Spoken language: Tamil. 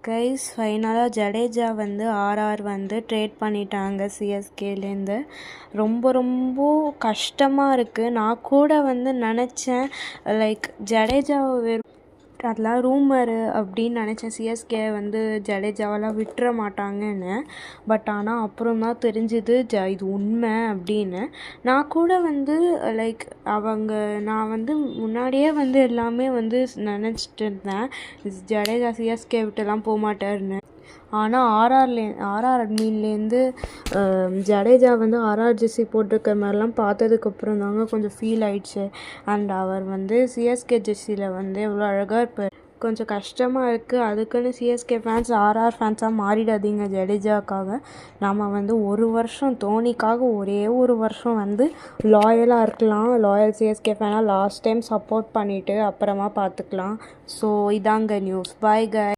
கைஸ் ஃபைனலாக ஜடேஜா வந்து ஆர்ஆர் வந்து ட்ரேட் பண்ணிட்டாங்க சிஎஸ்கேலேருந்து. ரொம்ப ரொம்ப கஷ்டமாக இருக்குது. நான் கூட வந்து நினச்சேன் லைக் ஜடேஜாவை அதெல்லாம் ரூமரு அப்படின்னு நினச்சேன், சிஎஸ்கே வந்து ஜடேஜாவெல்லாம் விட்டுற மாட்டாங்கன்னு. பட் ஆனால் அப்புறம் தான் தெரிஞ்சுது இது உண்மை அப்படின்னு. நான் கூட வந்து லைக் நான் வந்து முன்னாடியே வந்து எல்லாமே வந்து நினச்சிட்டு இருந்தேன் ஜடேஜா சிஎஸ்கே விட்டுலாம் போக மாட்டாருன்னு. ஆனால் ஆர்ஆர் அட்மின்லேருந்து ஜடேஜா வந்து ஆர்ஆர் ஜெர்சி போட்டிருக்க மாதிரிலாம் பார்த்ததுக்கப்புறம் தாங்க கொஞ்சம் ஃபீல் ஆயிடுச்சு. அண்ட் அவர் வந்து சிஎஸ்கே ஜெர்சியில் வந்து எவ்வளோ அழகாக இருப்பார். கொஞ்சம் கஷ்டமாக இருக்குது. அதுக்குன்னு சிஎஸ்கே ஃபேன்ஸ் ஆர்ஆர் ஃபேன்ஸாக மாறிடாதீங்க ஜடேஜாக்காக. நம்ம வந்து ஒரு வருஷம் தோனிக்காக ஒரே ஒரு வருஷம் வந்து லாயலாக இருக்கலாம். லாயல் சிஎஸ்கே ஃபேனாக லாஸ்ட் டைம் சப்போர்ட் பண்ணிவிட்டு அப்புறமா பார்த்துக்கலாம். ஸோ இதாங்க நியூஸ். பாய் கை.